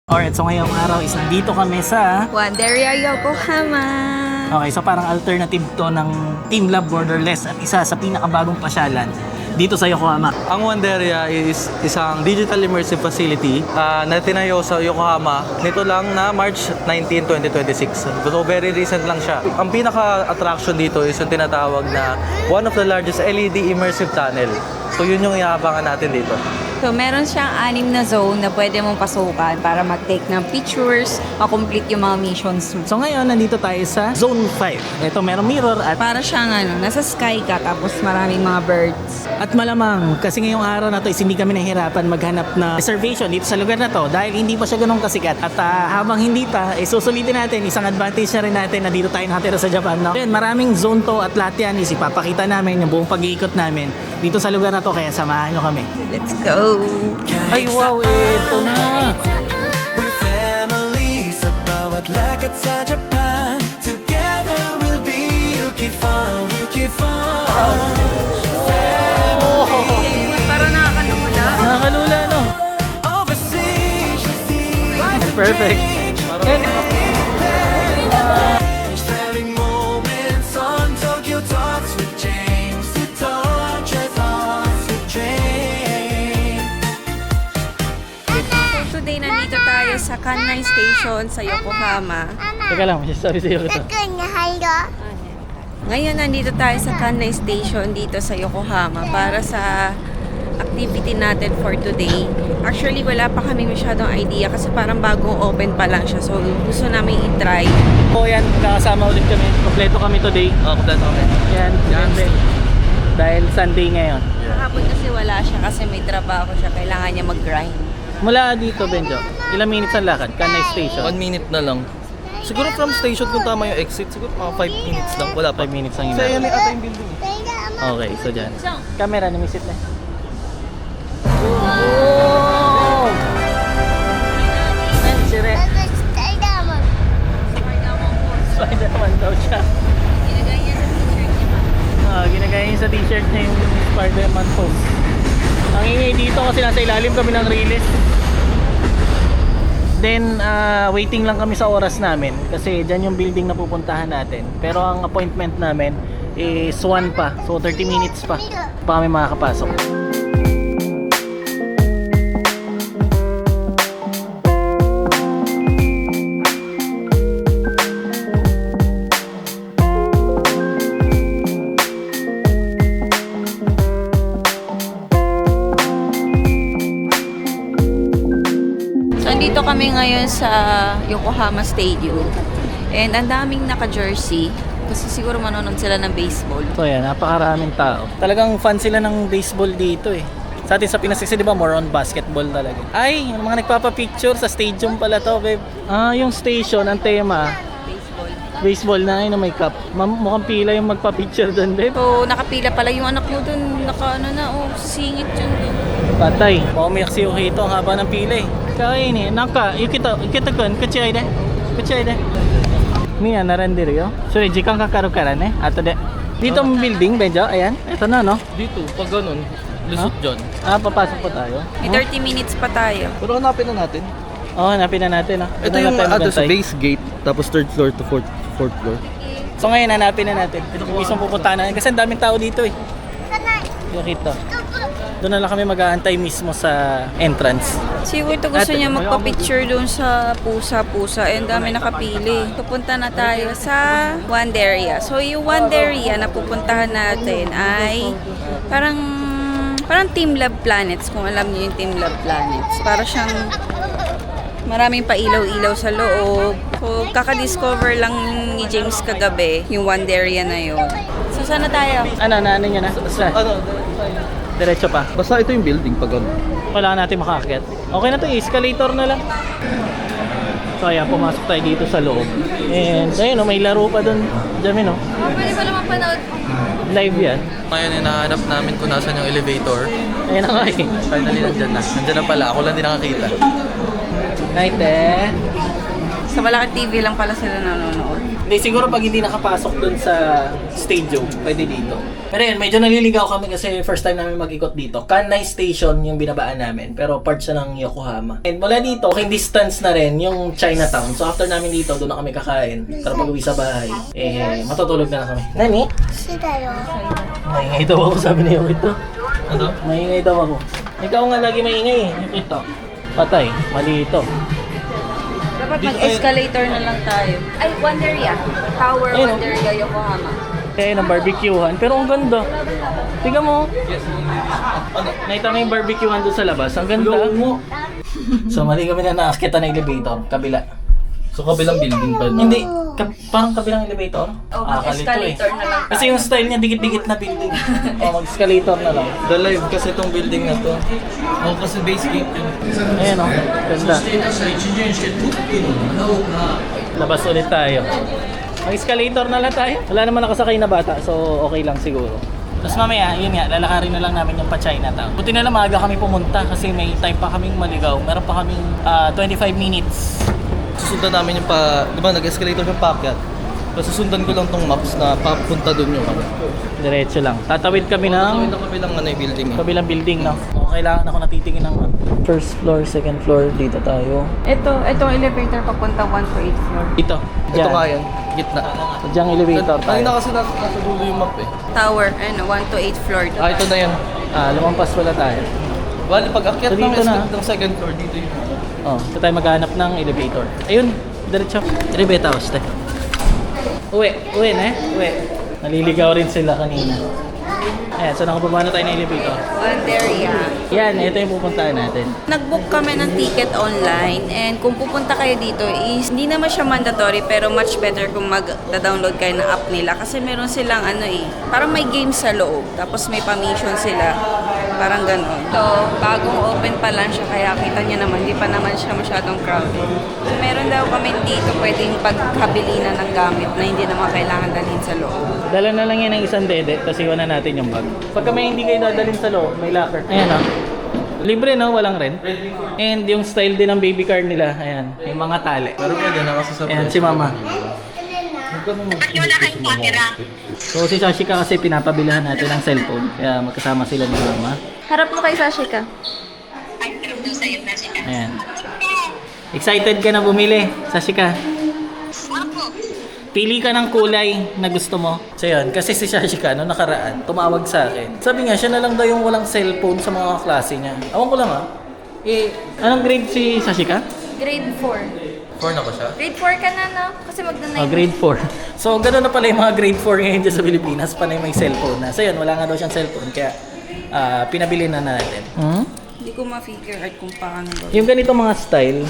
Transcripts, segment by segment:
Alright, so ngayong araw is nandito kami sa... Wanderia Yokohama. Okay, so parang alternative to ng Team Love Borderless at isa sa pinakabagong pasyalan dito sa Yokohama. Ang Wanderia is isang digital immersive facility na tinayo sa Yokohama nito lang na March 19, 2026. So very recent lang siya. Ang pinaka-attraction dito is yung tinatawag na one of the largest LED immersive tunnel. So yun yung iabangan natin dito. So, meron siyang 6 na zone na pwede mong pasukan para mag-take ng pictures, ma-complete yung mga missions mo. So ngayon, nandito tayo sa Zone 5. Ito, merong mirror at... Para siyang nasa sky ka, tapos maraming mga birds. At malamang, kasi ngayong araw na to is hindi kami nahihirapan maghanap na reservation dito sa lugar na to dahil hindi pa siya ganun kasikat. At habang hindi pa, susulitin natin, isang advantage na rin natin na dito tayo nakatira sa Japan. No? Then, maraming zone to at lahat yan is ipapakita namin yung buong pag-iikot namin dito sa lugar na to, kaya samahan nyo kami. Let's go! Ay wow, ito na! We're family sa bawat lakad sa Japan. Together we'll be Yukifan, Yukifan. Para nakakalula. Nakakalula, no? Overseas, Perfect. sharing moments on Tokyo Talks with James. To torture thoughts with train. Today, nandito tayo sa Kannai Station sa Yokohama. Teka lang, sabi sa'yo ito. Ngayon, nandito tayo sa Kannai Station dito sa Yokohama para sa activity natin for today. Actually, wala pa kami masyadong idea kasi parang bagong open pa lang siya. So, gusto namin i-try. O yan, kakasama ulit kami. Kompleto kami today. Kompleto kami. Yan, yan. Dahil Sunday ngayon. Kahapon kasi wala siya kasi may trabaho siya. Kailangan niya mag-grind. Mula dito, Benjo, ilang minutes ang lakad? Kannai Station? 1 minute na lang. Siguro from station kung tama yung exit, siguro mga 5 minutes lang. Wala 5 pa. minutes ang Kasi ina. yan yung ata yung building. Okay, so dyan. Camera, namisit na. Oh! Ayan, si Re. Spider-Man daw siya. Ginagaya niya sa t-shirt niya yung Spider-Man pose. Ang ingay dito kasi nasa ilalim kami ng release. Then, waiting lang kami sa oras namin kasi dyan yung building na pupuntahan natin. Pero ang appointment namin is 1 pa. So, 30 minutes pa kami makakapasok. So, andito kami ngayon sa Yokohama Stadium. And ang daming naka-jersey. Kasi siguro manonood sila ng baseball. So yan, napakaraming tao. Talagang fan sila ng baseball dito eh. Sa atin sa Pinas kasi diba more on basketball talaga. Ay, yung mga nagpapapicture sa stadium pala to, babe. Yung station, ang tema, Baseball. baseball na yun na may cup. Mukhang pila yung magpapicture doon, babe. So, nakapila pala yung anak mo dun. Singit yun dun. Patay. Paumiyak si Yukito ang haba ng pila eh. Kaya ini, naka, Yukito kun, kuchai de. Kuchai de. Niya, narandir yo. Sorry, jikang kakarukaran eh. Ato de. Dito ang building, Benjo. Ayan. Ito na, no? Dito, pag ganun, lusot dyan. Papasok po tayo. May 30 minutes pa tayo. Pero hanapin na natin. Hanapin na natin. Ito yung address base gate, tapos 3rd floor to 4th floor. So ngayon, hanapin na natin. Yung isang pupuntahan natin. Kasi ang daming tao dito eh. Yukito. Doon na lang kami mag-aantay mismo sa entrance. Siguro gusto niya magpa-picture doon sa pusa-pusa. And dami nakapili. Pupunta na tayo sa Wanderia. So yung Wanderia na pupuntahan natin ay parang Team Love Planets. Kung alam niyo yung Team Love Planets. Para siyang maraming pailaw-ilaw sa loob. So kaka-discover lang ni James kagabi yung Wanderia na yun. So saan na tayo? Ano niya na? Ano? Diretso pa. Basta ito yung building pag ganun. Kailangan natin makaakyat. Okay na to, escalator na lang. So ayan, pumasok tayo dito sa loob. And ayun, may laro pa doon. Diyan, no? Pwede pa naman panood. Live yan. Ngayon, hinahanap namin kung nasan yung elevator. Ayun na nga eh. Finally, nandyan na. Nandyan na pala. Ako lang din nakakita. Night eh. Sa Malaki TV lang pala sila nanonood. Hindi, siguro pag hindi nakapasok dun sa stadium, pwede dito. Pero yun, medyo naliligaw kami kasi first time namin mag-ikot dito. Kanai Station yung binabaan namin, pero part siya ng Yokohama. And mula dito, okay distance na rin yung Chinatown. So after namin dito, doon na kami kakain. Para pag-uwi sa bahay, matutulog na kami. Nani? Maingay daw ako, sabi niyo ito. Ano? Maingay daw ako. Ikaw nga lagi maingay eh. Ito. Patay, mali ito. Dapat mag-escalator na lang tayo. Ay, Wanderia. Tower Ayun, oh. Wanderia, Yokohama. Ng barbecuehan. Pero ang ganda. Tingnan mo. Nakita mo yung barbecuehan doon sa labas. Ang ganda. So mali kami na nakakita ng elevator. Kabila. So kabilang building pa. Hindi. Parang kabilang elevator. Oh, Kalito mag-escalator na lang. Kasi yung style niya, dikit-dikit na building. Mag-escalator na lang. The live kasi itong building na to. Kasi base gate yun. Ayan o. Ganda. Labas ulit tayo. Mag-escalator na lang tayo. Wala naman nakasakay na bata, so okay lang siguro. Tapos mamaya, yun nga, lalakarin na lang namin yung pa-Chinatown. Buti na lang maaga kami pumunta kasi may time pa kaming maligaw. Meron pa kaming 25 minutes. Susundan namin yung di ba nag-escalator yung paakyat. So susundan ko lang tong maps na papunta doon yung Diretso lang. Tatawid kami ng Ito kabilang yung building. kabilang building, no? O, kailangan ako natitingin ng first floor, second floor. Dito tayo. Itong elevator papunta 1 to 8 floor. Dito. Ito nga yan, gitna. Diyan elevator tayo. Kanina kasi nasa dulo yung map eh. Tower, 1 to 8 floor. Ito na yan. Lumampas pala tayo. Bali, pag akyat So, dito na. ng second floor, dito yun. Oh, ito tayo maghanap ng elevator. Ayun, diretso. Elevator house tayo. Uwi na eh. Uwi. Naliligaw rin sila kanina. Ayan, so nakababa na tayo ng elevator. Wanderia. Yan, ito yung pupuntahan natin. Nag-book kami ng ticket online and kung pupunta kayo dito is hindi naman siya mandatory pero much better kung mag-download kayo ng app nila kasi meron silang parang may games sa loob tapos may pa-mission sila. Parang gano'n. So, bagong open pa lang siya kaya kita niya naman, hindi pa naman siya masyadong crowded. So, meron daw kami dito pwedeng pagkabilinan ng gamit na hindi naman kailangan dalhin sa loob. Dala na lang yan ng isang dede, tapos iwan na natin yung bag. Pagka may hindi kayo dadalhin sa loob, may locker. Ayan o. Libre no, walang rent. And yung style din ng baby car nila, ayan, may mga tali. Pero pwede na kasi sa Ayan, si mama. So si Sashika kasi pinapabilahan natin ng cellphone, kaya magkasama sila ni mama. Harap mo kay Sashika. Ayan. Excited ka na bumili, Sashika? Pili ka ng kulay na gusto mo. So yun, kasi si Sashika, no, nakaraan, tumawag sa akin. Sabi nga, siya na lang daw yung walang cellphone sa mga klase niya. Awan ko lang anong grade si Sashika? Grade 4. 4 na ba siya? Grade 4 ka na, no? Kasi magda-9. Grade 4. So, gano'n na pala yung mga grade 4 ngayon dyan sa Pilipinas. Panay may cellphone na. So, yun, wala nga daw siyang cellphone. Kaya, pinabili na natin. Hindi ko ma-figure out kung paano ba. Yung ganito mga style,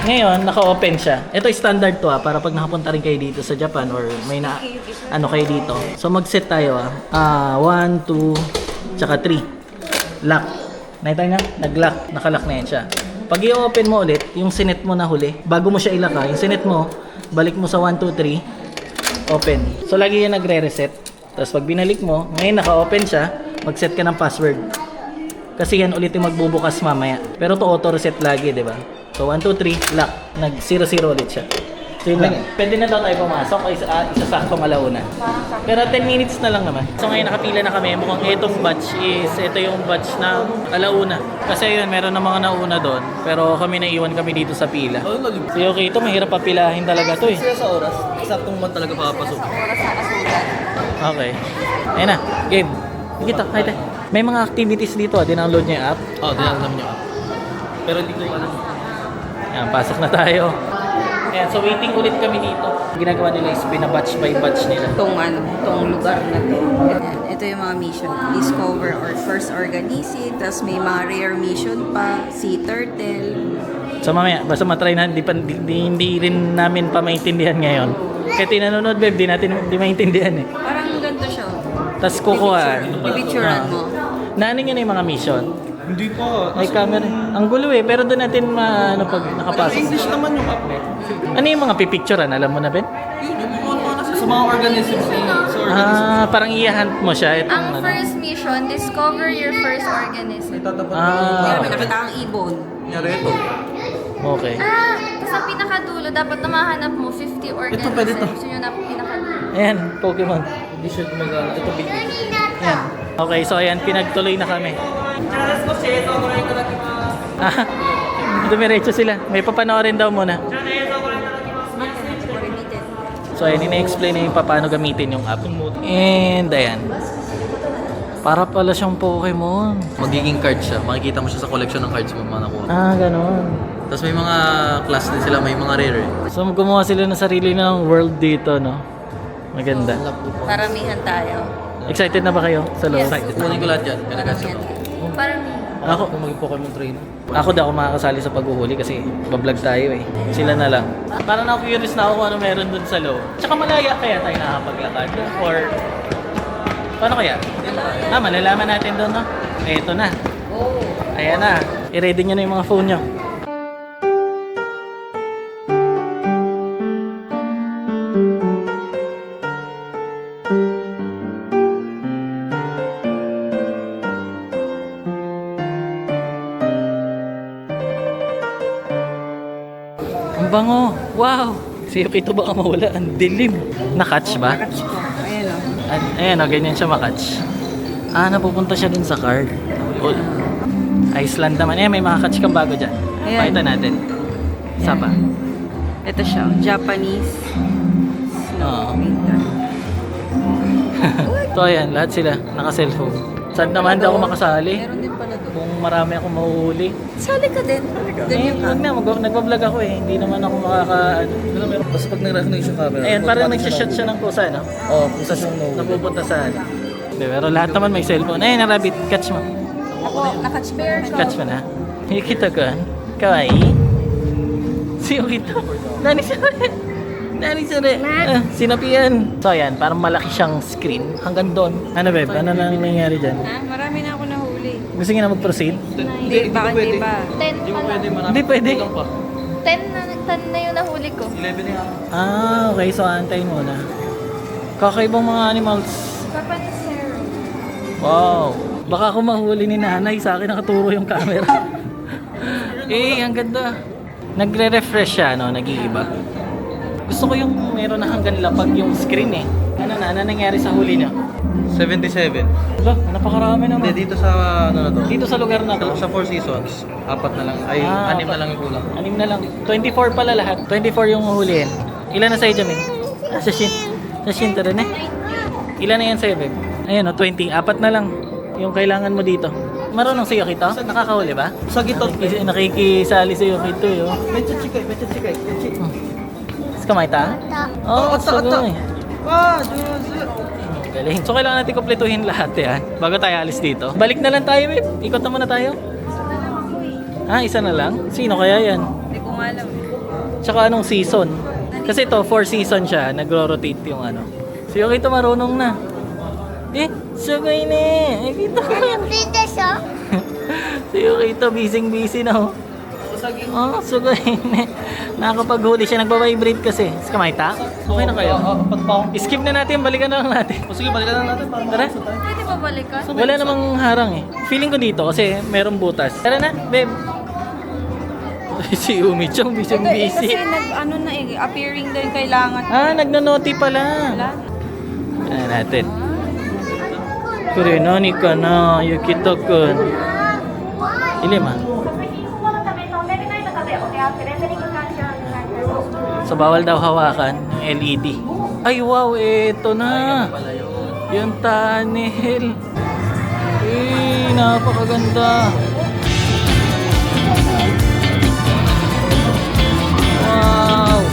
ngayon, naka-open siya. Ito standard to para pag nakapunta rin kayo dito sa Japan or may kayo dito. So, mag-set tayo 1, 2, tsaka 3. Lock. Nakita niya? Nag-lock. Naka-lock na yan siya. Pag i-open mo ulit, yung sinet mo na huli, bago mo siya ilaka, yung sinet mo, balik mo sa 1, 2, 3, open. So, lagi yan nagre-reset. Tapos, pag binalik mo, ngayon naka-open siya, mag-set ka ng password. Kasi yan ulit yung magbubukas mamaya. Pero to auto-reset lagi, di ba? So, 1, 2, 3, lock. Nag-0, 0 ulit siya. So, yun lang. Pwede na daw tayo pumasok o isasaktong alauna. Pero 10 minutes na lang naman. So, ngayon nakapila na kami. Mukhang itong batch ito yung batch na alauna. Kasi yun, meron na mga nauna doon. Pero kami naiwan kami dito sa pila. So, okay, ito mahirap papilahin talaga to eh. Kasi sa oras, saktong man talaga papasok. Okay. Ayun na, game. Dito, kahit may mga activities dito, dinownload niya yung app. Dinala namin yung app. Pero hindi ko alam. Ayan, pasok na tayo. Ayan, so waiting ulit kami dito. Ginagawa nila is pina-batch by batch nila. Tong lugar na to. Ito yung mga mission. Discover or first organism. Tapos may mga rare mission pa. Sea turtle. So mamaya, basta matry na, hindi rin namin pa maintindihan ngayon. Kaya tinanonood, Beb, di maintindihan eh. Parang ganito siya. Tapos kukuha. Bibicturean mo. Naanin nyo na yung mga mission. Hindi pa. May camera. Ang gulo eh, pero doon natin pag nakapasok. English naman yung app eh. Ano yung mga pipicturean? Alam mo na, Ben? Sa mga organisms eh. Parang i-hunt mo siya. Ang first mission, discover your first organism. Tatapat May nakita kang ibon. Nyareto. Okay. Tapos sa pinakadulo, dapat na mahanap mo 50 organisms. pwede to. So yun ang pinakadulo. Ayan, Pokemon. Hindi siya gumagana. Ito big. Ayan. Okay, so ayan, pinagtuloy na kami. Ah, dumiretso sila. May papanoorin daw muna. So ayan, ina-explain na yung paano gamitin yung app. And ayan. Para pala siyang Pokemon. Magiging card siya. Makikita mo siya sa collection ng cards mo mga nakuha. Ah, ganun. Tapos may mga class din sila, may mga rare. So gumawa sila ng sarili ng world dito, no? Maganda. Paramihan tayo. Excited na ba kayo sa loob? Kunin ko lahat yan. Paramihan. Parang Ako, Kung maging Pokemon trainer. ako daw ako makakasali sa paghuhuli kasi bablog tayo eh. Sila na lang. Parang ako curious na ako kung ano meron dun sa loob. Tsaka malaya kaya tayo nakakapaglakad? Or paano kaya? Ah, malalaman natin doon, no? Eto na. Ayan na. I-ready nyo na yung mga phone nyo. Ang bango. Wow. Si Yukito baka mawala. Ang dilim. Na-catch ba? Ayan o. Ayan o, ganyan siya makatch. Ah, napupunta siya dun sa card. Cool. Iceland naman. Ayan, may makakatch kang bago dyan. Ayan. Pakita natin. Isa pa. Ito siya, Japanese. Oo. So ayan, lahat sila naka-cellphone. Saan naman daw ako makasali? Meron din pala doon. Kung marami akong mahuhuli. Sali ka din. Doon Eh, yung huwag na. Nagbablog ako eh. Hindi naman ako Basta pag nag-recognize yung camera. Ayan, parang nagsishot siya ng kusa, no? Oo, kung sa siyang no. Napupunta sa ano. Hindi, pero lahat naman may cellphone. Ayun, ang rabbit. Catch mo. Ako, nakatspare ko. Catch mo na. Yukito ka. Kawaii. Si Yukito. Nani sore. Nani sore. Ah, sinapian. So ayan, parang malaki siyang screen. Hanggang doon. Ano beb? Ano nang nangyari dyan? Ha? Marami na ako nahuli. Gusto niyo na mag-proceed? Hindi, baka hindi pa. 10 pa lang. Hindi pwede. 10 na nagtan na yung nahuli ko. 11 nga. Ah, okay. So antayin muna. Kakaibang mga animals. Papa ni Sarah. Wow. Baka ako mahuli ni nanay. Sa akin nakaturo yung camera. Eh, ang ganda. Nagre-refresh siya, no? Nag-iiba. Gusto ko yung meron na hanggang lapag yung screen eh. Ano nangyari sa huli niya? 77. Aba, napakarami naman. Hindi, dito sa ano na to. Dito sa lugar na to. Sa 4 seasons, 4 na lang. Ay, 6 na lang yung kulang. 6 na lang. 24 pala lahat. 24 yung huhulihin. Ilan na sa'yo, Jamin? Ah, sa Shin. Sa Shin to rin eh. Ilan na yan sa'yo, babe? Ayun, 20. 4 na lang yung kailangan mo dito. Marunong si Yukito? Nakakahuli ba? Sa gito. Nakikisali si Yukito yun. Medyo chikay. Kamayta? Oo, oh, sugoy. Ah, Diyos. Galing. So kailangan natin kumpletuhin lahat yan bago tayo alis dito. Balik na lang tayo, babe. Ikot na muna tayo. Ah, isa na lang? Sino kaya yan? Hindi ko nga alam. Tsaka anong season? Kasi ito, 4 season siya. Nagro-rotate yung ano. Si Yukito marunong na. Eh, sugay na eh. Kita ko. Si Yukito, busy na oh. Oh, sugay na. Nakakapaghuli siya. Nagbabibrate kasi. Kamayta? Okay na kayo? Skip na natin. Balikan na lang natin. Sige, balikan na natin. Tara. Pwede ba balikan? Wala namang harang eh. Feeling ko dito kasi merong butas. Tara na, babe. Si Umi-chong, busy. Kasi ano na eh, appearing din kailangan. Ah, nagno-noti pala. Wala. Ano natin? Kure, nani ka na, Yukito-kun. Ilim ah. So, bawal daw hawakan yung LED. Ay, wow, eto na. Yung tunnel. Eh, napakaganda. Wow.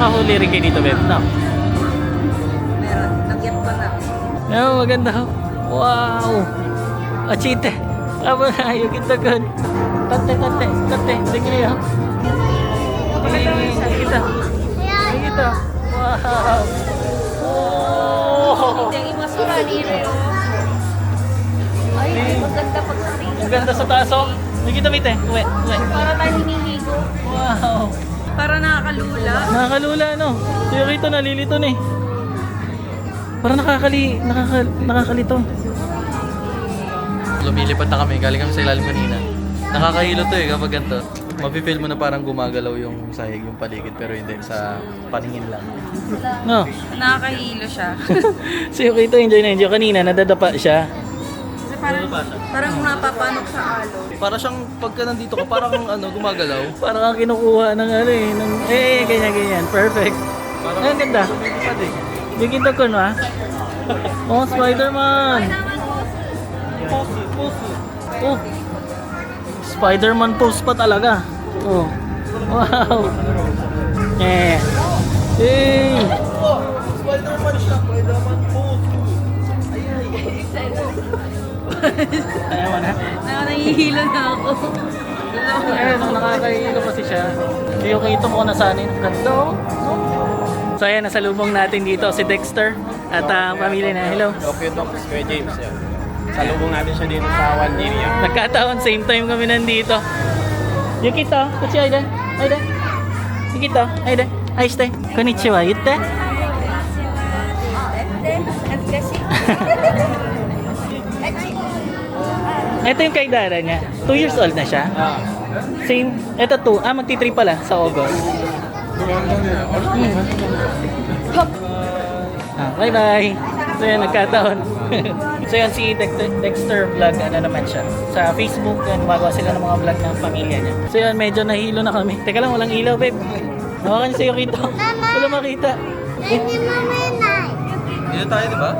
nakahuli rin kayo dito, babe. No? Meron, nagyat pa na. No, maganda. Wow! Achite! Aba na, yung kita good. Tate. Sige niyo. Kita. Kita. Wow! Oh! Yung imasura nila yun. Ay, maganda pagsating. Ang ganda sa taas, oh. Nakita mo ite. Uwe. Para tayo hinihigo. Wow. Para nakakalula. Nakakalula, no? Si Rito nalilito na eh. Parang nakakalito. Lumilipad na kami, galing kami sa ilalim kanina. Nakakahilo to eh kapag ganito. Mafe-feel mo na parang gumagalaw yung sahig, yung paligid, pero hindi, sa paningin lang. No? Nakakahilo siya. Si Rito enjoy na enjoy. Kanina, nadadapa siya. Kasi parang napapanok sa alo. Para siyang pagka nandito ka, parang gumagalaw. Parang kang kinukuha ng ano eh. Ganyan. Perfect. Ang ganda. Bigyan ko no, ah. Oh, Spider-Man. Oh. Spider-Man pose pa talaga. Oh. Wow. Eh. Hey. Spider-Man siya, Spider-Man pose. Ayaw mo na. Nahihilo na ako. Eh, nakakahilo kasi siya. Yung kito mo na sana yung ganda, oh. So ayan, nasalubong natin dito si Dexter at ang pamilya na. Hello. Okay, Doc. Kuya James, yan. Salubong natin siya dito sa Wandiria. Nagkataon, same time kami nandito. Yung kita, kuchi Aiden. Yung kita, Aiden. Aiste. Konnichiwa, yitte. Ito yung kaidara niya. 2 years old na siya. Same. Ito 2. Magti-3 pala sa August. Bye-bye. So yan, nagkataon. So yan, si Dexter Vlog, ano naman siya. Sa Facebook, yan, gumagawa sila ng mga vlog ng pamilya niya. So yan, medyo nahilo na kami. Teka lang, walang ilaw, babe. Hawakan niyo sa'yo kita. Wala makita. Dito tayo, di ba?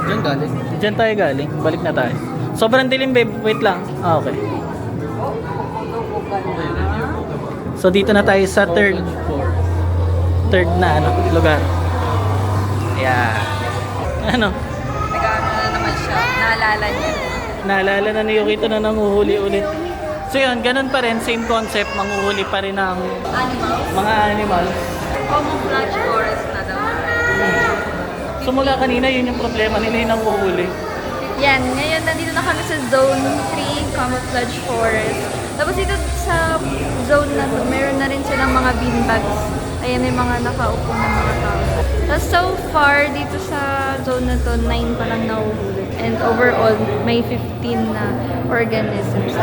Diyan galing. Diyan tayo galing. Balik na tayo. Sobrang dilim, babe. Wait lang. Okay. So dito na tayo sa third na lugar. Yeah. Ano? Nag-ano na naman siya. Naalala niya. Naalala na ni Yukito na nanguhuli ulit. So yun, ganun pa rin. Same concept. Manguhuli pa rin ng mga animals. Camouflage forest na daw. So mula kanina, yun yung problema nila yung nanguhuli. Yan, ngayon nandito na kami sa Zone 3, Camouflage Forest. Tapos dito sa zone na to, meron na rin silang mga beanbags. Ayan, may mga nakaupo na mga tao. Tapos so far, dito sa zone na to, 9 pa lang nahuhuli. And overall, may 15 na organisms.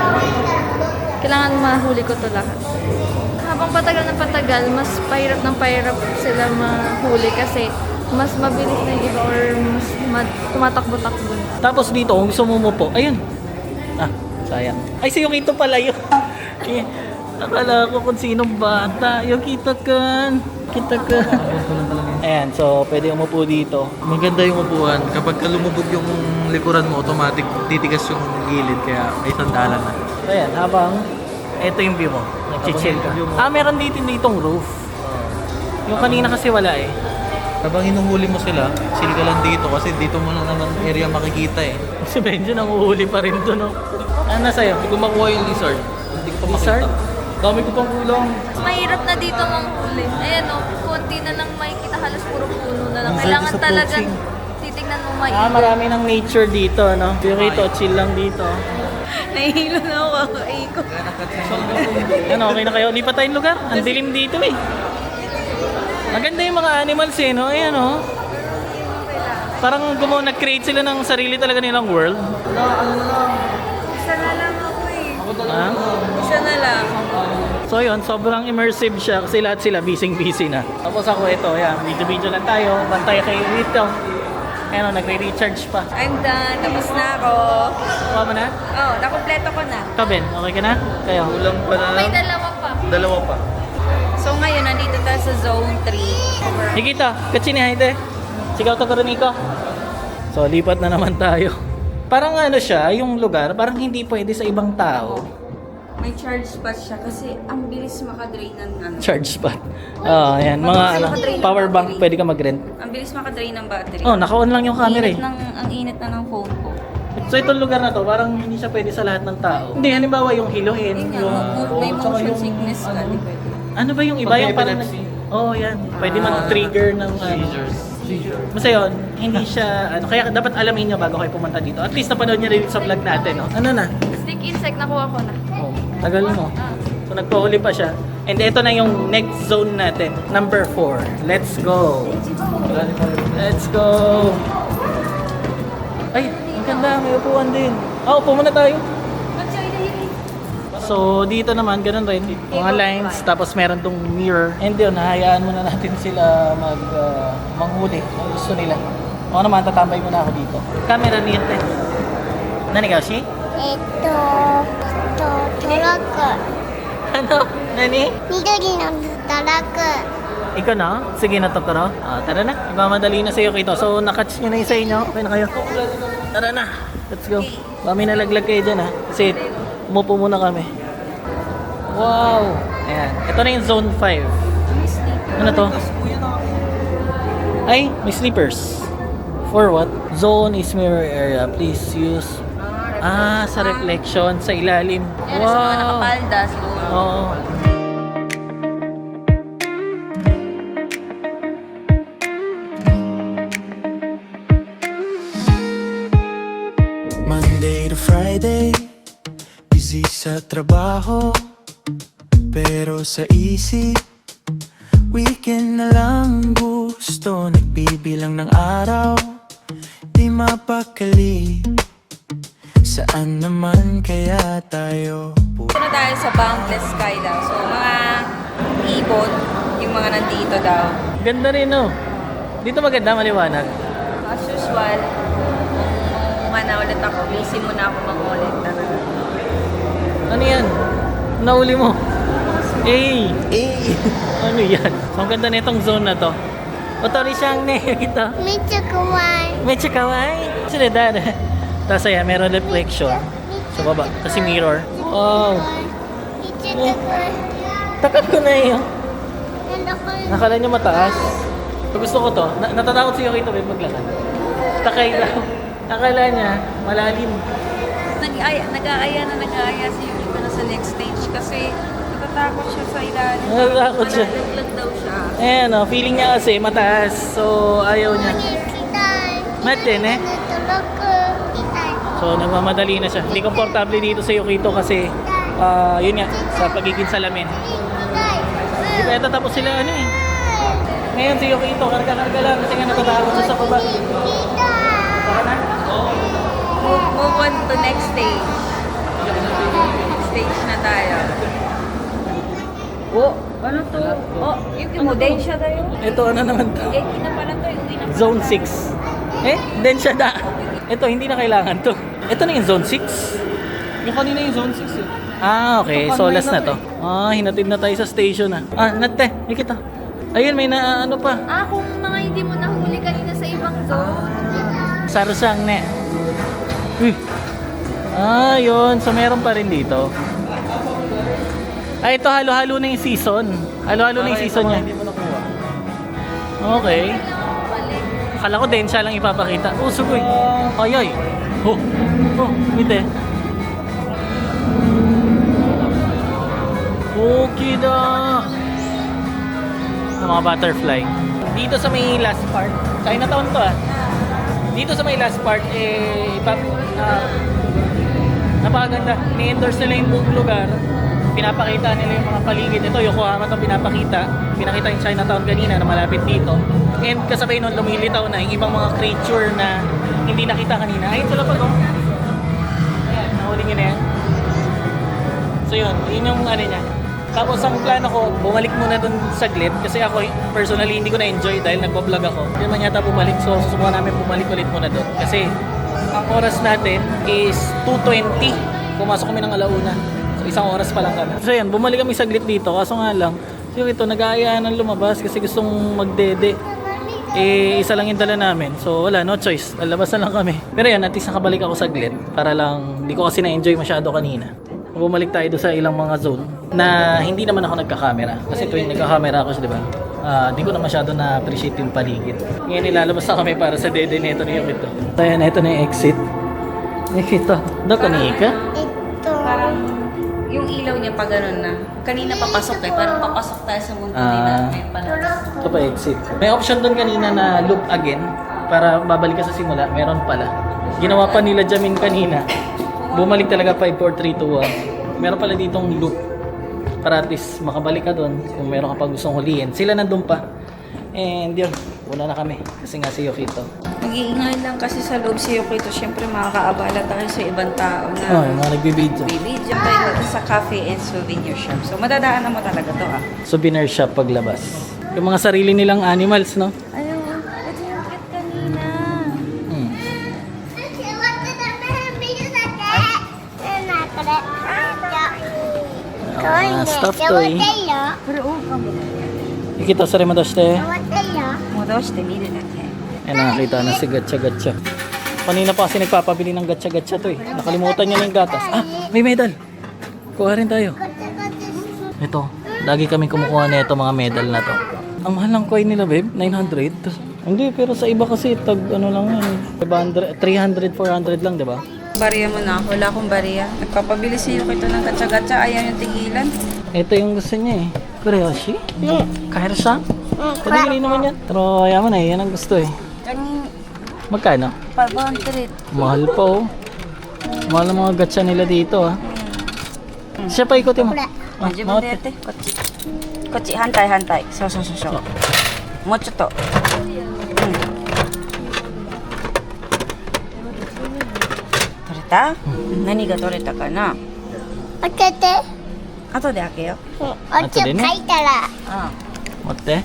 Kailangan mahuli ko to lahat. Habang patagal na patagal, mas pahirap ng pahirap sila mahuli kasi mas mabilis na yung iba or mas tumatakbo-takbo na. Tapos dito, kung gusto mo umupo, ayun. Sayang. Ay, si Yukito pala yun. Eh, akala ko kung sinong bata. Yukito kan. Kita ka. Ayan, so pwede umupo dito. Maganda yung upuan. Kapag lumubog yung likuran mo, automatic titigas yung gilid, kaya may sandalan na. Ayan, habang ito yung view mo. Nag-chill ka. Habang yung view mo. Meron ditong roof. Yung kanina kasi wala eh. Habang hinuhuli mo sila, chill ka lang dito kasi dito mo na naman area makikita eh. Si Benjo nanguhuli pa rin doon, no? Ano sa'yo? Hindi ko makuha yung lizard. Hindi ko pa Lizard? makita. Dami ko pang kulang. Mahirap na dito manghuli. Ayan o, konti na lang makikita, halos puro puno na lang. Ang Kailangan sarap sa talaga poaching. titignan mo Marami ng nature dito, no? Yukito, chill lang dito. Nahihilo na ako. Kakaiikot. Ano, okay na kayo? Lipat tayong lugar. Ang dilim dito eh. Maganda yung mga animals eh, no? Ayan, oh. Parang nag-create sila ng sarili talaga nilang world. Isa na lang ako eh. Ha? Isa na lang. So yun, sobrang immersive siya kasi lahat sila busy na. Tapos ako ito, yan, video lang tayo. Bantay kay Rito. Ayan, nagre-recharge pa. I'm done. Tapos na ako. Kuha mo na? Oh, nakompleto ko na. Ikaw, Ben, okay ka na? Kayo? Kulang pa na. May dalawa pa. Dalawa pa. So ngayon, nandito tayo sa Zone 3. Higita, katsini haite. Sigaw to ko. So, lipat na naman tayo. Parang ano siya, yung lugar, parang hindi pwede sa ibang tao. May charge spot siya kasi ang bilis makadrain ng ano. Charge spot. Ayan. Mga ano, power bank, pwede ka mag-rent. Ang bilis makadrain ng battery. Oh, naka-on lang yung camera eh. Ang init na ng phone ko. So itong lugar na to, parang hindi siya pwede sa lahat ng tao. Hindi, halimbawa yung hiluhin. Yun nga, may tsaka motion yung- sickness ka, di pwede. Ano ba yung iba? Yung parang yan. Pwede mag-trigger ng Basta yun, hindi siya, kaya dapat alamin nyo bago kayo pumunta dito. At least napanood nyo rin sa vlog natin, no? Ano na? Stick insect, nakuha ko na. Oh, tagal mo. So nagpahuli pa siya. And ito na yung next zone natin, number 4. Let's go! Let's go! Ay, ang ganda, may upuan din. Upo muna tayo. So dito naman, ganun rin. Mga lines, tapos meron tong mirror. And yun, nahayaan muna natin sila manghuli kung gusto nila. Ako naman, tatambay muna ako dito. Camera nito. Nanigaw siya? トラック Ano? Nani? 緑のトラック Ikaw na? Sige na, Totoro. Tara na. Ipamadali na sa'yo kito. So, nakatch nyo na yung sa inyo. Okay na kayo. Tara na. Let's go. Baka may nalaglag kayo dyan, ha? Kasi, umupo muna kami. Wow! Ayan. Ito na yung zone 5. Ano to? Ay, may sleepers. For what? Zone is mirror area. Please use... sa reflection. Sa ilalim. Yan, sa mga nakapalda, siguro. Oo. Monday to Friday, busy sa trabaho, pero sa isip, weekend na lang gusto. Nagbibilang ng araw, di mapakali. Saan naman kaya tayo Ito na tayo sa Boundless Sky daw. So, mga ibon, yung mga nandito daw. Ganda rin, no? Dito maganda, maliwanag. As usual, kung na ulit ako, busy muna ako mangulit. Ano yan? Nauli mo. Eh! Ano yan? So, ang ganda na itong zone na to. Otori siyang ne, kita. めっちゃ怖い Medyo kawaii. Sinidad. Tapos ayan, meron reflection. Sa baba. Kasi mirror. Wow. めっちゃ怖い Takot ko na yun. なんだこれ Nakala niya mataas. So, gusto ko to. Natatakot si Yokito rin maglakad. Takay daw. Akala niya, malalim. Nag-aaya si Yukito na sa next stage kasi natatakot siya sa ilalim. Natatakot siya. Malalaglag daw siya. Ayan o, feeling niya kasi mataas. So, ayaw niya. 行きたい Mate, ne? トラック行きたい So, nagmamadali na siya. Hindi komportable dito sa Yokito kasi, yun nga, sa pagiging salamin. 行きたい Di ba ito tapos sila ano eh. Ngayon si Yokito, karga-karga lang kasi nga natatakot siya sa baba. 行きたい Baka na? Move on to next stage. Next stage na tayo. Oh, Ano to? Oh, yung Densha tayo. ito ano naman to? Eh, ina pala to yung ina. Zone 6. Then siya da. Ito, hindi na kailangan to. Ito na yung Zone 6. Yung kanina yung zone 6 eh. Okay. So last na to. Hinatid na tayo sa station na. Nate, ikita. Ayun, may na ano pa. Kung mga hindi mo nahuli kanina sa ibang zone. Sarusang ne. Yun. So meron pa rin dito. Ito halo-halo na yung season. Halo-halo na yung season niya. Hindi mo nakuha. Okay. Akala ko din siya lang ipapakita. Sugoy. Ay. Mite. Okay na. Mga butterfly. Dito sa may last part. Chinatown to Dito sa may last part, napakaganda. Ni-endorse nila yung buong lugar. Pinapakita nila yung mga paligid. Ito, Yokohama itong pinapakita. Pinakita yung Chinatown kanina na malapit dito. And kasabay nun, lumilitaw na yung ibang mga creature na hindi nakita kanina. Ayun sila pa Ayan, nahuli nyo na yan. So yun yung ano niya. Tapos ang plano ko, bumalik muna dun saglit. Kasi ako, personally, hindi ko na-enjoy dahil nagpa-vlog ako. Hindi man yata bumalik. So susubukan namin bumalik ulit muna dun. Kasi ang oras natin is 2:20. Pumasok kami ng alauna. So isang oras pa lang kami. So yan, bumalik kami saglit dito. Kaso nga lang, yung ito, nag-aayaan ng lumabas kasi gustong magdede. Isa lang yung dala namin. So wala, no choice. Lalabas na lang kami. Pero yan, at least nakabalik ako saglit. Para lang, hindi ko kasi na-enjoy masyado kanina. bumalik tayo doon sa ilang mga zone na hindi naman ako nagka-camera. Kasi tuwing nagka-camera ako, di ba? Di ko na masyado na-appreciate yung paligid. Ngayon nilalabas na kami para sa dede nito na yung ito. So yan, ito na yung exit. Ito. Doon ka? Ito. Parang yung ilaw niya pa ganun na. Kanina papasok parang papasok tayo sa mundo nila. Ngayon pala. Ito pa exit. May option doon kanina na loop again para babalik ka sa simula. Meron pala. Ginawa pa nila Jamin kanina. Bumalik talaga 5, 4, 3, 2, 1. Meron pala ditong loop para at least makabalik ka doon kung meron ka pa gustong huliin. Sila nandun pa. And yun, una na kami kasi nga si Yokito. Nag-iingay lang kasi sa loob si Yokito. Siyempre makakaabala tayo sa ibang tao na Yung mga nagbibidyo. bibidyo tayo sa cafe and souvenir shop. So madadaanan mo talaga to Souvenir shop paglabas. Yung mga sarili nilang animals, no? Ano? Ito yung cute kanina. Hmm. Stuffed toy. Pero kami. Yokito, sarimadaste. Modoshite miru dake. Yan, nakakita na si Gatcha. Kanina pa kasi nagpapabili ng Gatcha to eh. Nakalimutan niya na yung gatas. May medal. Kuha rin tayo. Ito, lagi kami kumukuha na ito mga medal na to. Ang mahal ng coin nila, babe, 900. Hindi, pero sa iba kasi tag ano lang yan. 500, 300, 400 lang, di ba? Bariya mo na. Wala akong bariya. Nagpapabili si Yokito ng gatsa-gatsa. Ayaw yung tigilan. Ito yung gusto niya eh. Kureyoshi? Kahersa? Pwede naman yan. Pero yaman eh, yan ang gusto eh. Magkano? 500. Mahal pa oh. Mahal ang mga gatsa nila dito ah. Siya pa ikutin mo. Medyo mo dete. Kochi, hantay. So. Mo chotto. Toreta? Nani ga toreta ka na? 開けて。後で開けよう。おちょ書いたら。 Mote?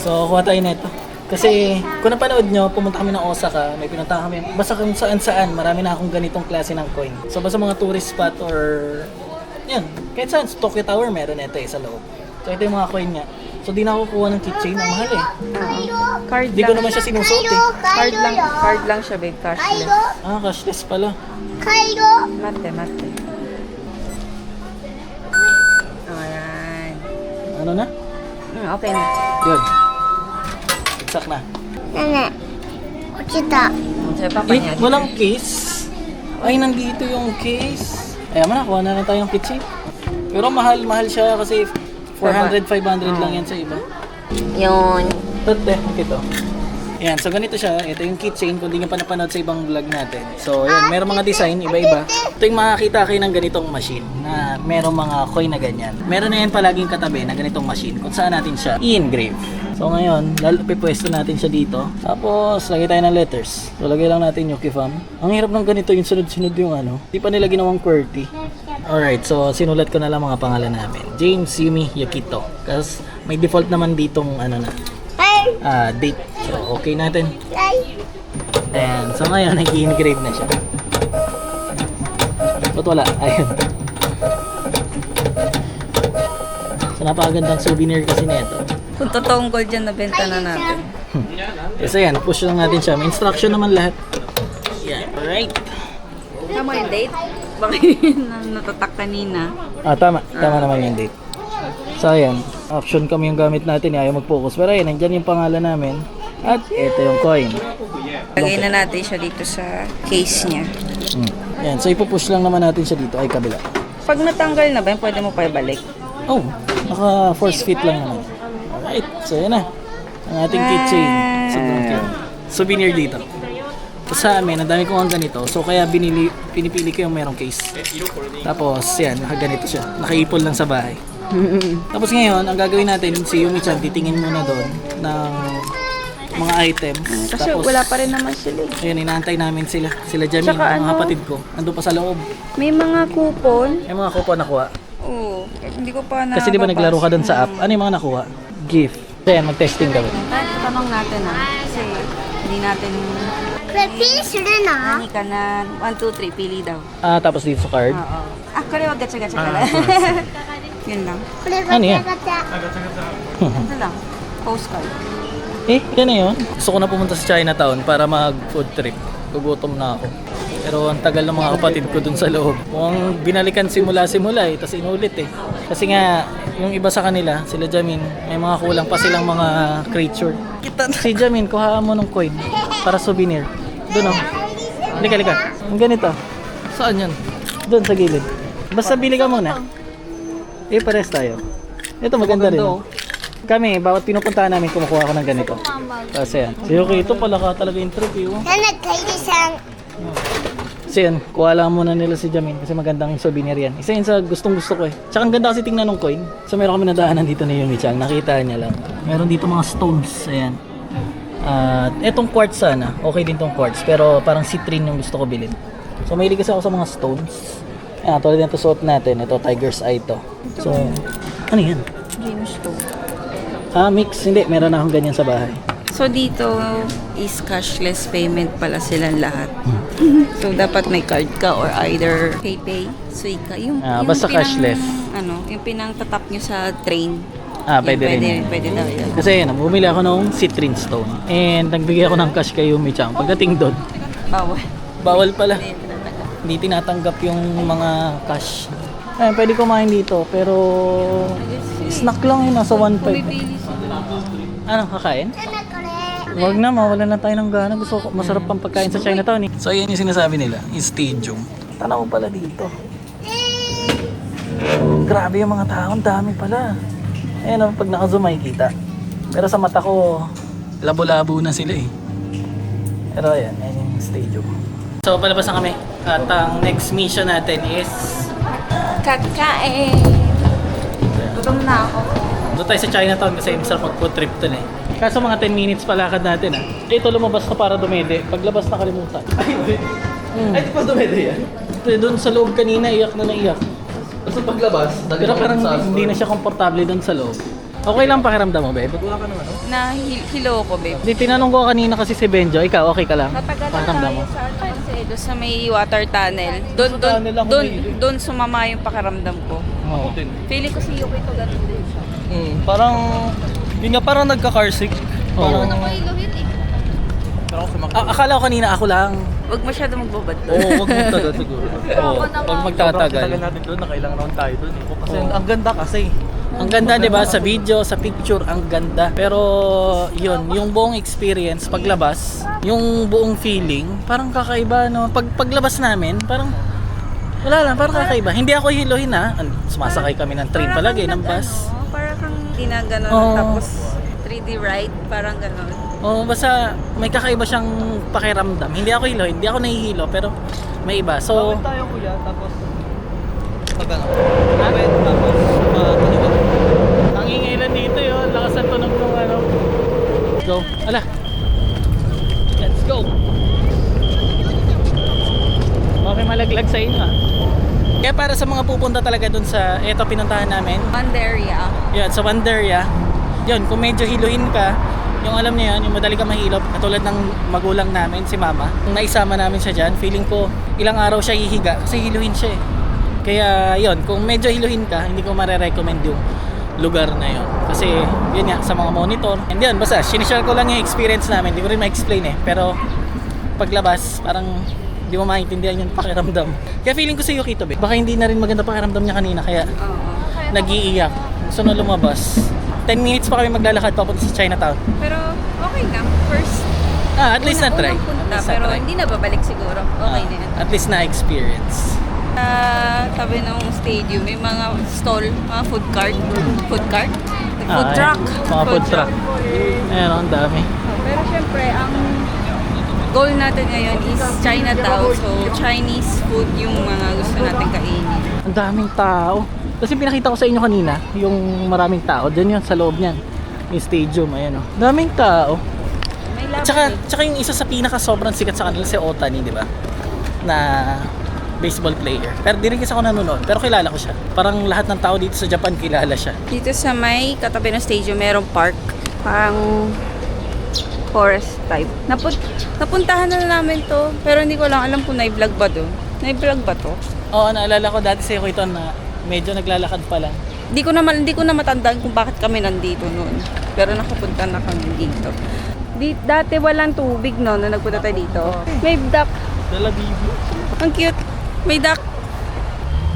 So, kuha tayo nito. Kasi, kung napanood nyo, pumunta kami ng Osaka, may pinunta kami. Basta kung saan-saan, marami na akong ganitong klase ng coin. So, basta mga tourist spot or... Yan, kahit saan. Tokyo Tower, meron ito sa loob. So, ito yung mga coin nga. So, di na ako kuha ng keychain. Ang mahal eh. Card Di ko naman siya sinusuot eh. Card lang siya, babe. Cashless. Cashless pala. カイロ。待って。Ayan. Ano na? Okay na. Good. Exact na. ねえねえ。落ちた。So, papanyan. Walang case. Ay, nandito yung case. Ay, nakuha na lang tayo ng keychain. Pero mahal siya kasi 400, 500 lang yan sa iba. Yun. Tate, ito. Ayan, so ganito siya. Ito yung keychain kung di nyo pa napanood sa ibang vlog natin. So, ayan, meron mga design, iba-iba. Ito yung makakita kayo ng ganitong machine na meron mga coin na ganyan. Meron na yan palaging katabi na ganitong machine kung saan natin siya i-engrave. So, ngayon, pipwesto natin siya dito. Tapos, lagay tayo ng letters. So, lagay lang natin yung Yukifam. Ang hirap ng ganito yung sunod-sunod yung ano. Di pa nila ginawang QWERTY. Alright, so sinulat ko na lang mga pangalan namin. James Yumi Yokito. Kasi may default naman ditong ano na. Date. So, okay natin. And so ngayon, nag-i-engrave na siya. Ba't wala? Ayun. So, napakagandang souvenir kasi nito. Kung totoong gold yan, nabenta na natin. So, yan. Push lang natin siya. May instruction naman lahat. Yan. Alright. Tama yung date? Bakit natatak kanina? Tama. Tama naman yung date. So, ayan. Option kami yung gamit natin. Ayaw mag-focus. Pero ayan, nandyan yung pangalan namin. At ito yung coin. Lagay na natin siya dito sa case niya. Ayan. So, ipupush lang naman natin siya dito. Ay, kabila. Pag natanggal na ba, pwede mo pa ibalik. Oh, naka force fit lang naman. Alright. So, yan na. Ang ating keychain. Sobrang cute. Souvenir dito. Sa amin, ang dami kong ganito. So, kaya pinipili ko yung merong case. Tapos, yan. Nakaganito siya. Nakaipol lang sa bahay. Tapos ngayon, ang gagawin natin, si Yumi-chan, titingin muna doon ng mga items. Kasi Tapos, wala pa rin naman sila. ayun, inaantay namin sila. Sila Jamin, Tsaka mga ano? kapatid ko. Nandun pa sa loob. May mga coupon. May mga kupo nakuha. Oo. Hindi ko pa Kasi di ba naglaro ka doon sa app? Ano yung mga nakuha? Gift. Ayan, mag-testing kami. Tanong natin kasi hindi natin これピンするの？ nani ka na 1, 2, 3 pili daw. Tapos dito sa card. Oo. Kore wa gacha-gacha ka na. Yun lang. これ何やガチャガチャ。 Ito lang. Postcard. Yan na yun. Gusto ko na pumunta sa Chinatown para mag-food trip. Gugutom na ako. Pero ang tagal ng mga kapatid ko dun sa loob. Mukhang binalikan simula-simula tapos inulit Kasi nga, yung iba sa kanila, sila Jamin, may mga kulang pa silang mga creature. Si Jamin, kuhaan mo ng coin para souvenir. Doon Lika. Ang ganito. Saan yan? Doon sa gilid. Basta bili ka muna. Pares tayo. Ito maganda rin. Kami, bawat pinupuntahan namin, kumukuha ako ng ganito. Kasi yan. Si Yuki, ito pala ka talaga interview. Kasi yan, kuha lang muna nila si Jamin kasi magandang souvenir yan. Isa yun sa gustong gusto ko Tsaka ang ganda kasi tingnan ng coin. So meron kami nadaanan dito ni Yumi-chan, nakita niya lang. Meron dito mga stones, ayan. At etong quartz sana, okay din tong quartz. Pero parang citrine yung gusto ko bilhin. So mahilig kasi ako sa mga stones. Ayan, tulad nito suot natin, ito tiger's eye to. So, ano yan? Gemstone. Mix. Hindi, meron na akong ganyan sa bahay. So dito is cashless payment pala silang lahat. So dapat may card ka or either PayPay, Suica. Yung basta cashless. Yung pinang-tatap nyo sa train. Pwede rin. Pwede daw yan. Kasi yun, bumili ako ng citrine stone. And nagbigay ako ng cash kay Yumi-chan. Pagdating doon, Bawal. bawal pala. Hindi tinatanggap yung mga cash. Ayun, pwede kumain dito. Pero snack lang yun, nasa 1.5. Ano, kakain? Huwag na, mawalan na tayo ng gana. Gusto ko, masarap pang pagkain sa Chinatown So yan yung sinasabi nila, yung stadium. Tanaw pala dito. Grabe yung mga tao, ang dami pala. Ayan, pag naka-zoom makikita. Pero sa mata ko, labo-labo na sila Pero ayan, yung stadium. So palabas na kami. At ang next mission natin is Kakain! Gutom na ako. doon tayo sa Chinatown kasi masarap mag-food trip dun Kaso mga 10 minutes palakad natin Ito lumabas ka para dumede. Paglabas nakalimutan. Ay, di pa dumede yan? Doon sa loob kanina, iyak na naiyak. Tapos paglabas, Pero parang hindi na siya komportable doon sa loob. Okay lang pakiramdam mo, babe? Wala ka naman, Hilo ko, babe. Di, tinanong ko kanina kasi si Benjo, ikaw okay ka lang? Tatagal na Pakiramdam mo? tayo sa kasi doon sa may water tunnel. tunnel ako Doon sumama yung pakiramdam ko. Oo. Feeling ko si Yuki to ganun din siya. Parang, yun nga, parang nagka-car sick. Oo. Pero ako sumakit. Akala ko kanina ako lang. Huwag masyado magbabad Oo, wag mong tagal siguro. Oo, pag magtatagal. Sobrang natin doon, nakailang round tayo doon Kasi ang ganda kasi. Ang ganda, 'di ba? Sa video, sa picture, ang ganda. Pero 'yun, yung buong experience paglabas, yung buong feeling, parang kakaiba no. Paglabas namin, parang wala lang, parang kakaiba. Hindi ako hiluhin sumasakay kami ng train palagi, ng bus. Para kang ginaganon Oo. tapos 3D ride, parang ganon. Basta may kakaiba siyang pakiramdam. Hindi ako hiluhin, hindi ako nahihilo, pero may iba. So, Bawin tayo kuya, tapos pag ano? Tapos matulungan. ang ingay dito yun, lakas ang tunog ng ano. Let's go. Ala. Let's go. Okay, malaglag sa inyo Kaya para sa mga pupunta talaga dun sa eto pinuntahan namin. Banderia. Yan, sa Wanderia. Yun, kung medyo hiluhin ka, yung alam niyo yan, yung madali ka mahilop, katulad ng magulang namin, si mama. Kung naisama namin siya dyan, feeling ko ilang araw siya hihiga kasi hiluhin siya Kaya yun, kung medyo hiluhin ka, hindi ko mare-recommend yung lugar na yun. Kasi yun nga, sa mga monitor. And yun, basta, sinishare ko lang yung experience namin. Hindi ko rin ma-explain Pero paglabas, parang hindi mo maintindihan yung pakiramdam. Kaya feeling ko si Yuki to, baka hindi na rin maganda pakiramdam niya kanina. Kaya nag-iiyak. So na lumabas. 10 minutes pa kami maglalakad papunta sa Chinatown. Pero okay na. First, At least na-try. unang punta, At least pero na-try. hindi na babalik siguro. Okay na yan. At least na-experience. Tabi ng stadium, may mga stall, mga food cart. Food cart? Food Ay, truck. Mga food truck. Ayan, ang dami. Pero syempre, ang goal natin ngayon is Chinatown. So, Chinese food yung mga gusto natin kainin. Ang daming tao. Kasi pinakita ko sa inyo kanina, yung maraming tao. Diyan yun, sa loob niyan. Yung stadium, ayan o. Daming tao. May laban Tsaka yung isa sa pinaka sobrang sikat sa kanila si Otani, di ba? Na baseball player. Pero di rin kasi ako nanonood. Pero kilala ko siya. Parang lahat ng tao dito sa Japan kilala siya. Dito sa may katabi ng stadium, merong park. Parang forest type. Napuntahan na namin to. Pero hindi ko lang alam kung na-vlog ba to. Na-vlog ba to? Oo, naalala ko dati sa'yo ko ito na medyo naglalakad pa lang. Hindi ko na matandaan kung bakit kami nandito noon. Pero nakapunta na kami dito. Dati walang tubig no, nung nagpunta tayo dito. May duck. Dala bibi. Ang cute. May duck.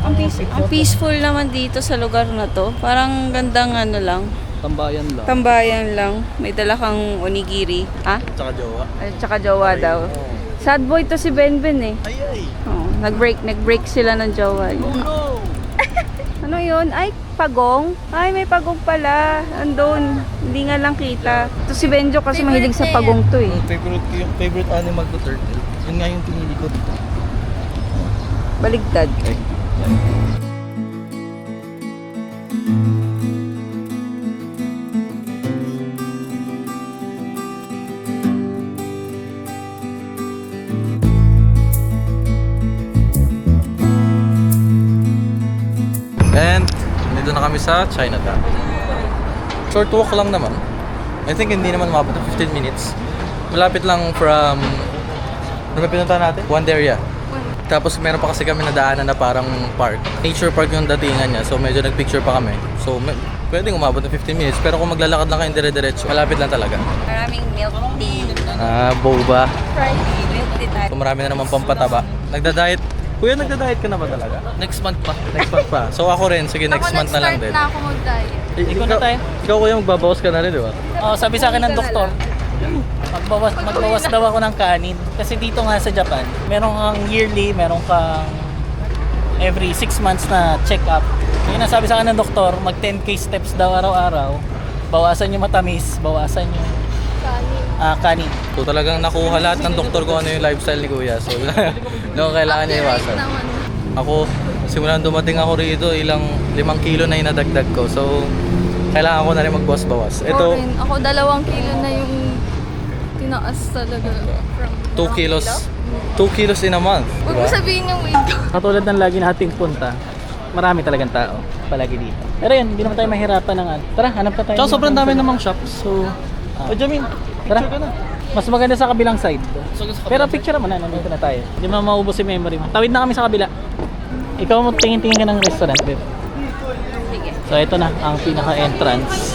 Ang peaceful naman dito sa lugar na to. Parang gandang ano lang. Tambayan lang. Tambayan lang. May dala kang onigiri. Ha? Tsaka jowa. Ay, tsaka jowa daw. Sad boy to si Benben eh. Ay. Oh, nag-break sila ng jowa. No! Ano yun? Ay, pagong. Ay, may pagong pala. Andun. Hindi nga lang kita. Ito si Benjo kasi mahilig sa pagong to eh. Favorite animal ko, turtle. Yun nga yung pinili ko dito. Baligtad. And dito na kami sa Chinatown. Short walk lang naman. I think hindi naman mabot ng 15 minutes. Malapit lang from... Ano ba pinunta natin? Wanderia. Tapos meron pa kasi kami nadaanan na parang park. Nature park yung datingan niya. So medyo nagpicture pa kami. So pwedeng umabot ng 15 minutes. Pero kung maglalakad lang kayo dire-diretso, malapit lang talaga. Maraming milk tea. Boba. Fried milk tea tayo. So marami na naman pampataba. Nagda-diet. Kuya, nagda-diet ka na ba talaga? Next month pa. Next month pa. So ako rin. Sige, next month na lang din. na ako mag-diet. Ikaw na tayo. Ikaw kuya, magbabawas ka na rin, di ba? Oh, sabi sa akin ng doktor, magbawas daw ako ng kanin. Kasi dito nga sa Japan, meron kang yearly, meron kang every 6 months na check-up. Yung nasabi sa akin ng doktor, mag 10k steps daw araw-araw. Bawasan yung matamis, bawasan yung kanin. So talagang nakuha lahat ng doktor ko ano yung lifestyle ni kuya. So no, kailangan niya iwasan. Ako, simulan dumating ako rito, 5 kilo na yung nadagdag ko. So kailangan ko na rin magbawas-bawas. Ito, Ako 2 kilo na yung tinaas talaga. 2 kilos. 2 kilos in a month. Huwag mo Diba? sabihin yung weight ko. Katulad ng lagi nating punta, marami talagang tao palagi dito. Pero yun, hindi naman tayo mahirapan ng ano. Tara, hanap na tayo. Tsaka sobrang dami namang shops. So, Jamin, Tara. picture ka na. Mas maganda sa kabilang side. Pero picture naman, nandito na tayo. Hindi mo na maubos yung memory mo. Tawid na kami sa kabila. Ikaw mo tingin-tingin ka ng restaurant, babe. Sige. So ito na, ang pinaka-entrance.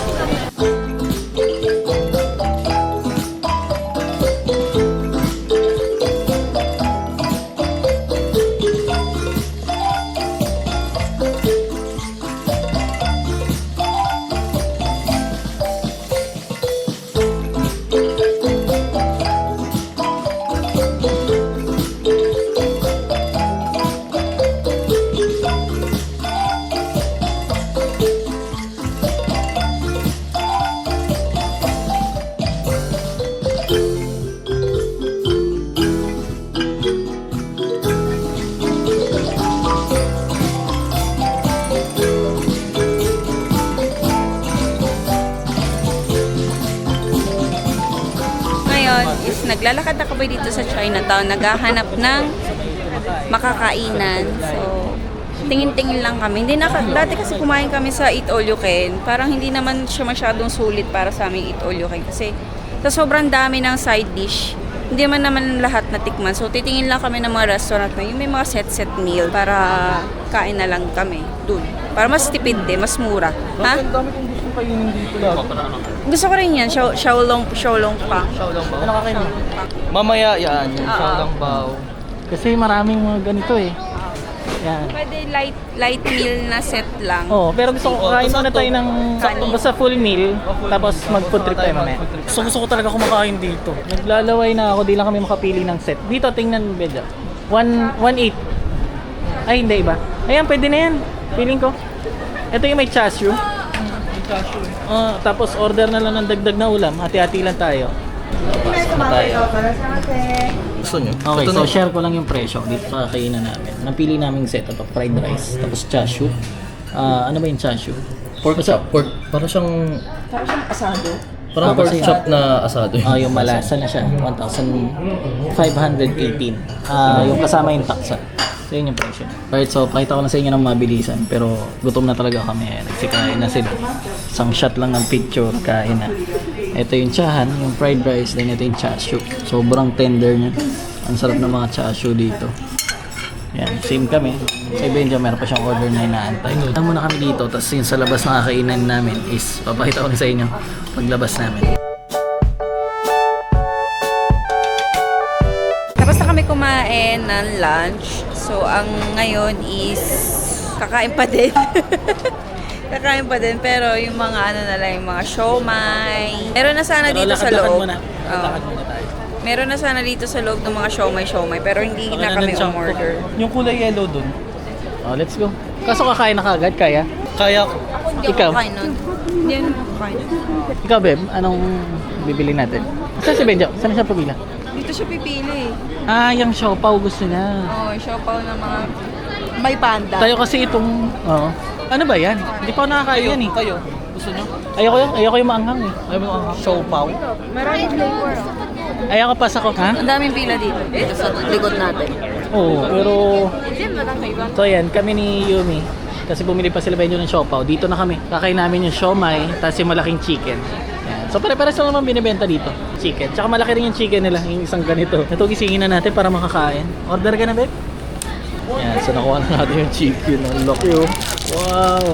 Ngayon is naglalakad na kami dito sa Chinatown, naghahanap ng makakainan. So, tingin-tingin lang kami. Dati kasi kumain kami sa Eat All You Can. Parang hindi naman siya masyadong sulit para sa aming Eat All You Can. Kasi sa sobrang dami ng side dish, hindi naman lahat natikman. So, titingin lang kami ng mga restaurant na yung may mga set meal para kain na lang kami dun. Para mas tipid mas mura. Ha? Ang dami kong gusto kainin dito lang. Gusto ko rin yan, Xiaolong pa. Ano ka kayo? Mamaya yan, yung Oo. Xiaolong Bao. Kasi maraming mga ganito eh. Yan. Pwede light meal na set lang. Oh, pero gusto ko kain muna tayo ng Kanin. basta full meal, tapos mag-food trip tayo mamaya. Gusto ko talaga kumakain dito. Naglalaway na ako, di lang kami makapili ng set. Dito, tingnan Bedja. 1.8. Ay, hindi iba. Ayan, pwede na yan. Feeling ko. Ito yung may chashu. Tapos order na lang ng dagdag na ulam. Hati-hati lang tayo. Pasok na tayo. Gusto nyo? Okay, Ito so na- share ko lang yung presyo dito sa kainan namin. Napili naming set ito, fried rice, tapos chashu. Ano ba yung chashu? Pork chop. Parang siyang Asado. Parang pork kasi- chop na asado. Yung malasa na siya, 1,518. Yung kasama yung taksa. So yun yung presyo. Alright, so pakita ko na sa inyo ng mabilisan. Pero gutom na talaga kami. Nagsikain na sila. Isang shot lang ng picture, kain na. Ito yung chahan, yung fried rice, then ito yung chashu. Sobrang tender niya. Ang sarap ng mga chashu dito. Yan, same kami. Sa Benja, meron pa siyang order na inaantay. Tama muna kami dito, tapos yung sa labas na kakainan namin is papakita ko na sa inyo paglabas namin. Tapos na kami kumain kumain ng lunch. So, ang ngayon is kakain pa din. Kakain pa din, pero yung mga ano na lang, yung mga siomay. Meron na sana Pero dito sa lakad-lakad loob. muna. Lakad muna tayo. Meron na sana dito sa loob ng mga siomay, pero hindi Baka na nandun kami siya. umorder. Yung kulay yellow dun. Oh, let's go. Kaso kakain na kagad, kaya? Kaya Hindi Ikaw? ako kakain nun. Hindi ako kakain nun. Ikaw, Beb, anong bibili natin? Saan si Benjo? Saan siya pabila? Dito siya pipili. Ah, yung siopaw gusto niya. Oo, siopaw na mga may panda. Tayo kasi itong... Oh. Ano ba yan? Hindi pa ako nakakain yan eh. kayo. Gusto nyo? Ayoko yung maanghang eh. Ayaw mo ang siopaw? Maraming flavor. Ayoko pas ako. Ha? Ang daming pila dito. Dito sa likod natin. Oo, pero... So yan, kami ni Yumi. Kasi bumili pa sila Benjo ng siopaw. Dito na kami. Kakain namin yung siomay, tapos yung malaking chicken. Yan. So pare-pares lang naman binibenta dito. Chicken. Tsaka malaki rin yung chicken nila, yung isang ganito. Ito gisingin na natin para makakain. Order ka na, Beb? Yan, so nakuha na natin yung chicken. Ang laki oh. Wow.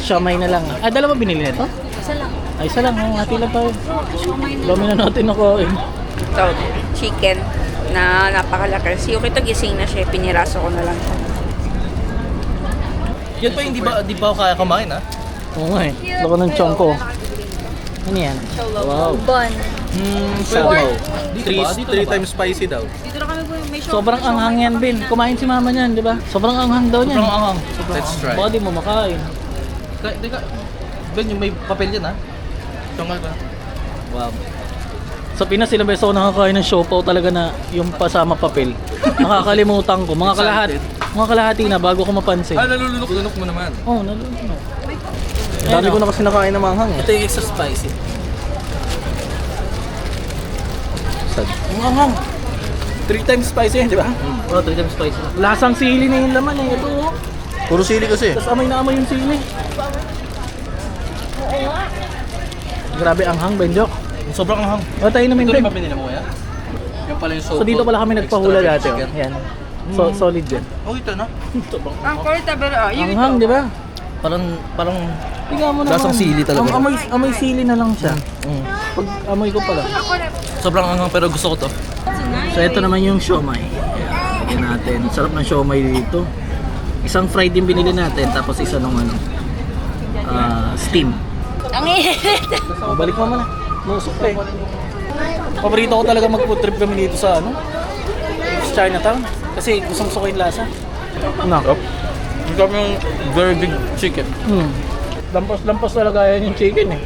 Siomay na lang. Ah, dalawa binili nito? Isa lang. Ay, isa lang. Oh, hati lang tayo. Siomay na. Dami na natin nakain. So, chicken na napakalaki. Si Yuki ito gising na siya. Piniraso ko na lang. Yan pa hindi ba ako kaya kumain ha? Oo nga eh. Lako ng chong ko. Ano yan? Wow. Bun. Sabaw. Three times spicy daw. Dito na kami po may shop. Sobrang anghang yan, Ben. Kumain si mama niyan, di ba? Sobrang anghang daw niyan. Sobrang anghang. Let's try. Baka di mo makain. Teka, Ben, yung may papel yan ha? Tunggal ka. Wow. Sa Pinas, ilang beses ako nakakain ng siopaw talaga na yung pasama papel. Nakakalimutan ko. Mga kalahati na bago ko mapansin. Nalulunok mo naman. Oo, nalulunok. Dami ko na kasi nakain ng manghang eh. Ito yung extra spicy. Sad. Yung anghang. 3 times spicy yan, di ba? Oh, 3 times spicy. Lasang sili na yung laman eh. Ito oh. Puro sili kasi. Tapos amoy na amoy yung sili. Grabe anghang, Benjok. Sobrang anghang. O tayo namin, Ito rin Ben. ba pinili mo kaya? Yung pala yung So dito pala kami nagpahula dati. Oh. Yan. So, solid yan. Oh, ito na. Ang kulit pero Anghang, di ba? Parang Tingnan mo naman. Lasang sili talaga. Amoy sili na lang siya. Pag amoy ko pala. sobrang anghang pero gusto ko to. So ito naman yung siomay. Lagyan natin. Sarap ng siomay dito. Isang fried din binili natin, tapos isa nung ano, steam. Ang init. Balik mo muna. Musok pa eh. Paborito ko talaga mag-food trip kami dito sa ano, sa Chinatown. Kasi gusto ko yung lasa. Nakap. Ito yung very big chicken. Lampas talaga yan yung chicken eh.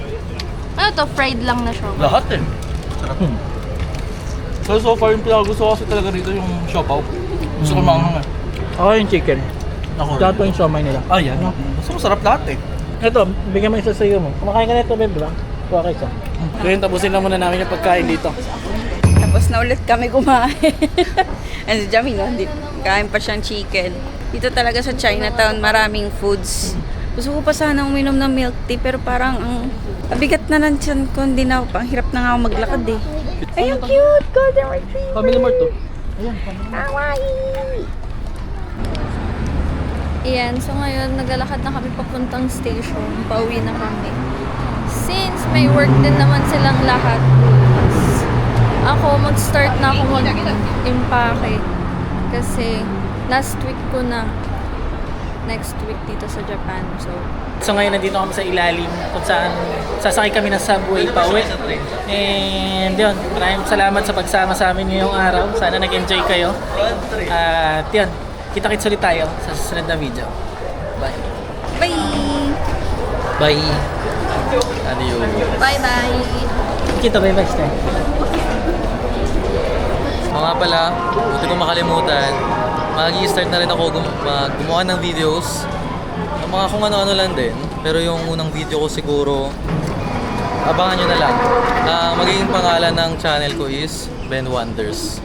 Ano to? Fried lang na siya. Lahat eh. So far yung pinakagusto ko kasi talaga rito yung siopaw. Gusto ko manghang eh. Ako yung chicken. Lahat po yung siomay nila. Ah, yan. Gusto ko sarap lahat eh. Ito, bigyan mo isa sa iyo mo. Kumakain ka nito, babe, di ba? Kuha ka isa. Ngayon, tapusin lang muna namin yung pagkain dito. Tapos na ulit kami kumain. And si Jamie, no? Kain pa siyang chicken. Dito talaga sa Chinatown, maraming foods. Gusto ko pa sana uminom ng milk tea, pero parang ang bigat na ng tiyan ko. Hindi na ako, ang hirap na nga ako maglakad eh. Ay, ang cute! Golden Retriever! Family Mart to. Ayan, so ngayon naglalakad na kami papuntang station. Pauwi na kami. Since may work din naman silang lahat, ako mag-start na ako mag-impake. Kasi last week ko na. Next week dito sa Japan. So ngayon nandito kami sa ilalim kung saan sasakay kami ng subway pa uwi. And yun, maraming salamat sa pagsama sa amin ngayong araw. Sana nag-enjoy kayo. At yun, kita-kits ulit tayo sa susunod na video. Bye! Bye! Bye! Ano yun? bye-bye! Kita ba yung next time? Mga pala, hindi ko makalimutan, mag-i-start na rin ako gumawa ng videos. Ng mga kung ano-ano lang din. Pero yung unang video ko siguro, abangan nyo na lang. Magiging pangalan ng channel ko is Ben Wonders.